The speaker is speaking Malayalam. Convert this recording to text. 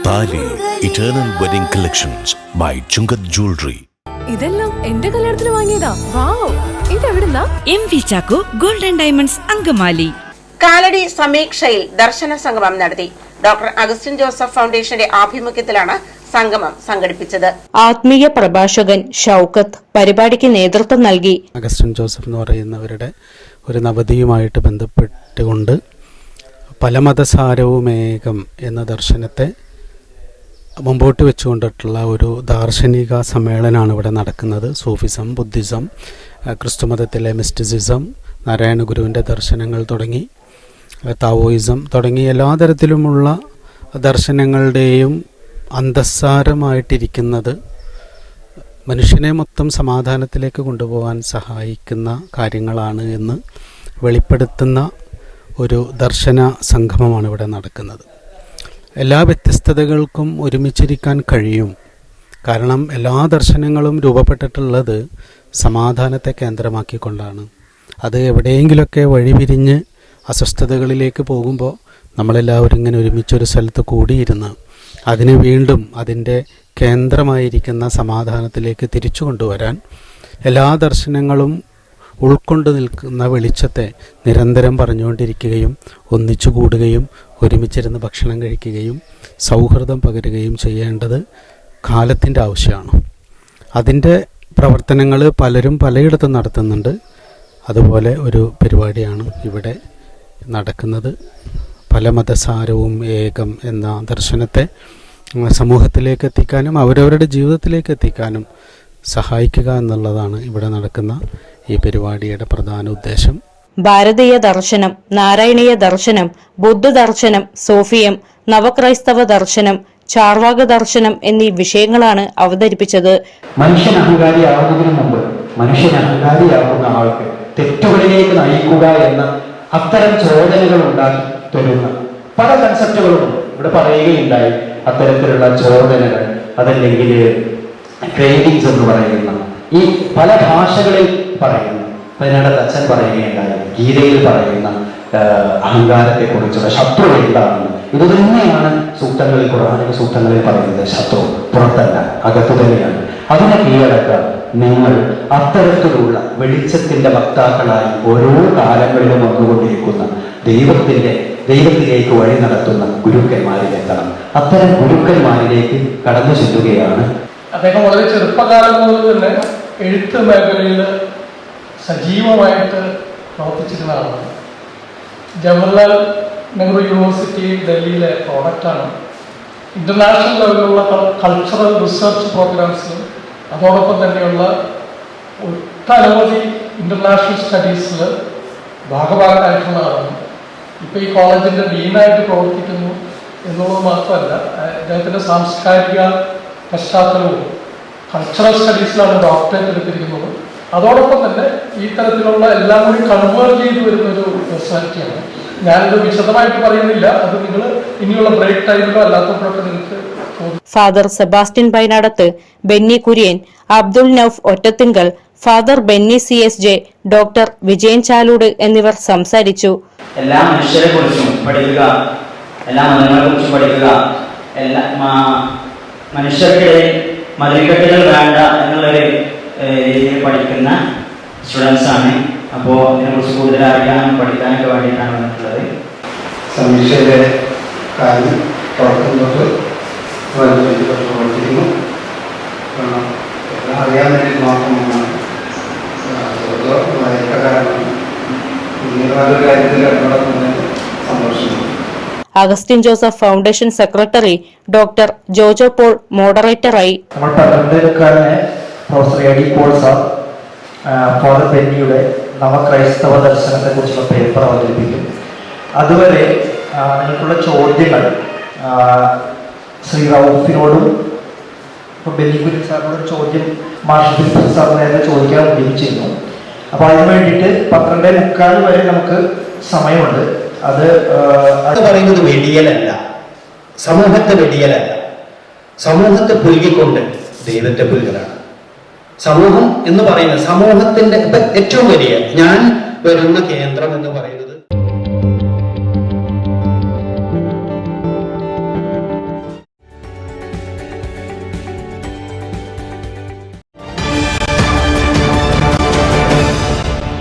താലി eternal wedding collections by Chungath jewellery. ഇതെല്ലാം എന്റെ കല്യാണത്തിന് വാങ്ങിയതാ. വാവ്, ഇതെവിടുന്നാ? MV Chacko golden diamonds Angamaly. Kalady സമീക്ഷയിൽ ദർശന സംഗമം നടത്തി. ഡോക്ടർ അഗസ്റ്റിൻ ജോസഫ് ഫൗണ്ടേഷന്റെ ആഭിമുഖ്യത്തിലാണ് സംഗമം സംഘടിപ്പിച്ചത്. ആത്മീയ പ്രഭാഷകൻ ഷൗക്കത്ത് പരിപാടിക്ക് നേതൃത്വം നൽകി. അഗസ്റ്റിൻ ജോസഫ് എന്ന് പറയുന്നവരുടെ ഒരു നവതിയുമായിട്ട് ബന്ധപ്പെട്ടുകൊണ്ട് പല മതസാരവുമേകം എന്ന ദർശനത്തെ മുമ്പോട്ട് വെച്ചുകൊണ്ടിട്ടുള്ള ഒരു ദാർശനിക സമ്മേളനമാണ് ഇവിടെ നടക്കുന്നത്. സൂഫിസം, ബുദ്ധിസം, ക്രിസ്തുമതത്തിലെ മിസ്റ്റിസിസം, നാരായണ ഗുരുവിൻ്റെ ദർശനങ്ങൾ തുടങ്ങി താവോയിസം തുടങ്ങി എല്ലാ തരത്തിലുമുള്ള ദർശനങ്ങളുടെയും അന്തസ്സാരമായിട്ടിരിക്കുന്നത് മനുഷ്യനെ മൊത്തം സമാധാനത്തിലേക്ക് കൊണ്ടുപോകാൻ സഹായിക്കുന്ന കാര്യങ്ങളാണ് എന്ന് വെളിപ്പെടുത്തുന്ന ഒരു ദർശന സംഗമമാണ് ഇവിടെ നടക്കുന്നത്. എല്ലാ വ്യത്യസ്തതകൾക്കും ഒരുമിച്ചിരിക്കാൻ കഴിയും. കാരണം എല്ലാ ദർശനങ്ങളും രൂപപ്പെട്ടിട്ടുള്ളത് സമാധാനത്തെ കേന്ദ്രമാക്കിക്കൊണ്ടാണ്. അത് എവിടെയെങ്കിലുമൊക്കെ വഴിപിരിഞ്ഞ് അസ്വസ്ഥതകളിലേക്ക് പോകുമ്പോൾ നമ്മളെല്ലാവരും ഇങ്ങനെ ഒരുമിച്ചൊരു സ്ഥലത്ത് കൂടിയിരുന്ന് അതിനെ വീണ്ടും അതിൻ്റെ കേന്ദ്രമായിരിക്കുന്ന സമാധാനത്തിലേക്ക് തിരിച്ചു കൊണ്ടുവരാൻ എല്ലാ ദർശനങ്ങളും ഉൾക്കൊണ്ട് നിൽക്കുന്ന വെളിച്ചത്തെ നിരന്തരം പറഞ്ഞുകൊണ്ടിരിക്കുകയും ഒന്നിച്ചു കൂടുകയും ഒരുമിച്ചിരുന്ന് ഭക്ഷണം കഴിക്കുകയും സൗഹൃദം പകരുകയും ചെയ്യേണ്ടത് കാലത്തിൻ്റെ ആവശ്യമാണ്. അതിൻ്റെ പ്രവർത്തനങ്ങൾ പലരും പലയിടത്തും നടത്തുന്നുണ്ട്. അതുപോലെ ഒരു പരിപാടിയാണ് ഇവിടെ നടക്കുന്നത്. പല മതസാരവും ഏകം എന്ന ദർശനത്തെ സമൂഹത്തിലേക്ക് എത്തിക്കാനും അവരവരുടെ ജീവിതത്തിലേക്ക് എത്തിക്കാനും സഹായിക്കുക എന്നുള്ളതാണ് ഇവിടെ നടക്കുന്ന ഈ പരിപാടിയുടെ പ്രധാന ഉദ്ദേശം. ഭാരതീയ ദർശനം, നാരായണീയ ദർശനം, ബുദ്ധ ദർശനം, സൂഫിയം, നവക്രൈസ്തവ ദർശനം, ചാർവാക ദർശനം എന്നീ വിഷയങ്ങളാണ് അവതരിപ്പിച്ചത്. മനുഷ്യൻ അഹങ്കാരിയാവുന്നതിന് മുമ്പ് മനുഷ്യൻ അഹങ്കാരിയാവുന്ന ആൾക്ക് തെറ്റുകളിലേക്ക് നയിക്കുക എന്ന അത്തരം ചോദനകൾ ഉണ്ടാക്കി തരുന്ന പല കൺസെപ്റ്റുകളും ഇവിടെ പറയുകയുണ്ടായി. അത്തരത്തിലുള്ള ചോദനകൾ, അതല്ലെങ്കിൽ ക്രേവിങ്സ് എന്ന് പറയുന്ന ഈ പല ഭാഷകളിൽ പറയുന്നു. അതിനകത്ത് അച്ഛൻ പറയുകയുണ്ടായി, ഗീതയിൽ പറയുന്ന അഹങ്കാരത്തെക്കുറിച്ചുള്ള ശത്രു എന്താണെന്ന്. ഇത് തന്നെയാണ് സൂക്തങ്ങളിൽ, ഖുർആനിക സൂക്തങ്ങളിൽ പറയുന്നത്. ശത്രു പുറത്തല്ല, അകത്തു തന്നെയാണ്. അതിനെ കീഴടക്കാൻ നിങ്ങൾ അത്തരത്തിലുള്ള വെളിച്ചത്തിന്റെ വക്താക്കളായി ഓരോ കാലങ്ങളിലും വന്നുകൊണ്ടിരിക്കുന്ന ദൈവത്തിലേക്ക് വഴി നടത്തുന്ന ഗുരുക്കന്മാരിലെത്തണം. അത്തരം ഗുരുക്കന്മാരിലേക്ക് കടന്നു ചെല്ലുകയാണ്. അദ്ദേഹം വളരെ ചെറുപ്പകാലം മുതൽ തന്നെ എഴുത്ത് മേഖലയിൽ സജീവമായിട്ട് പ്രവർത്തിച്ചിരുന്ന ആളാണ്. ജവഹർലാൽ നെഹ്റു യൂണിവേഴ്സിറ്റി ഡൽഹിയിലെ പ്രോഡക്റ്റാണ്. ഇൻ്റർനാഷണൽ ലെവലിലുള്ള കൾച്ചറൽ റിസർച്ച് പ്രോഗ്രാംസിലും അതോടൊപ്പം തന്നെയുള്ള ഒട്ടനവധി ഇൻ്റർനാഷണൽ സ്റ്റഡീസിൽ ഭാഗഭാഗമായിട്ടുള്ള ആളാണ്. ഇപ്പോൾ ഈ കോളേജിൻ്റെ ഡീനായിട്ട് പ്രവർത്തിക്കുന്നു എന്നുള്ളത് മാത്രമല്ല, അദ്ദേഹത്തിൻ്റെ സാംസ്കാരിക പശ്ചാത്തലവും കൾച്ചറൽ സ്റ്റഡീസിലാണ് ഡോക്ടറേറ്റ് എടുത്തിരിക്കുന്നത്. അതോടൊപ്പം തന്നെ ഈ തരത്തിലുള്ള എല്ലാം കൂടി കൺവേർട്ട് ചെയ്ത് വരുന്നൊരു പേഴ്സണാലിറ്റിയാണ്. ഞാനിത് വിശദമായിട്ട് പറയുന്നില്ല, അത് നിങ്ങൾ ഇനിയുള്ള ബ്രേക്ക് ടൈമിലോ അല്ലാത്തപ്പോഴൊക്കെ നിങ്ങൾക്ക്. Father Sebastian Painadath, Benny Kurian, Abdul Nouf Ottathingal, father Benny CSJ, doctor Vijayan Chaloot എന്നിവർ സംസാരിച്ചു. എല്ലാ മനുഷ്യരെ കുറിച്ചും പഠിക്കുക, എല്ലാ മതങ്ങളെ കുറിച്ചും പഠിക്കുക, എല്ലാ മനുഷ്യർക്കിടയിൽ മതിൽക്കെട്ടുകൾ വേണ്ട എന്നുള്ളൊരു രീതിയിൽ പഠിക്കുന്ന സ്റ്റുഡൻസ് ആണ്. അപ്പോൾ ഇതിനെക്കുറിച്ച് കൂടുതൽ അറിയാനും പഠിക്കാനൊക്കെ വേണ്ടിയിട്ടാണ് വന്നിട്ടുള്ളത്. സമീക്ഷയുടെ കാര്യം തുറക്കുന്നത് പ്രവർത്തിക്കുന്നു. എല്ലാം അറിയാൻ വേണ്ടി മാത്രമാണ് കാര്യത്തിൽ ഇടപെടുന്നതിന് സന്തോഷമുണ്ട്. Augustine Joseph foundation secretary doctor Jojo Paul മോഡറേറ്ററായി. നമ്മൾ 12 professor A D Paul sir father ബെന്നിയുടെ നവക്രൈസ്തവ ദർശനത്തെ കുറിച്ചുള്ള പേപ്പർ അവതരിപ്പിക്കും. അതുവരെ നിങ്ങൾക്കുള്ള ചോദ്യങ്ങൾ ശ്രീ റൌഫിനോടും ഇപ്പോൾ ബെന്നി കുര്യൻ സാറിനോട് ചോദ്യം മാഷ് സാർ നേരത്തെ ചോദിക്കാൻ ഉദ്ദേശിച്ചിരുന്നു. അപ്പോൾ അതിന് വേണ്ടിയിട്ട് 12:45 വരെ നമുക്ക് സമയമുണ്ട്. അത് പറയുന്നത് വെടിയലല്ല, സമൂഹത്തെ വെടിയലല്ല, സമൂഹത്തെ പുൽകിക്കൊണ്ട് ദൈവത്തെ പുൽകലാണ്. സമൂഹം എന്ന് പറയുന്നത് സമൂഹത്തിന്റെ ഏറ്റവും വലിയ ഞാൻ വരുന്ന കേന്ദ്രം എന്ന് പറയുന്നത്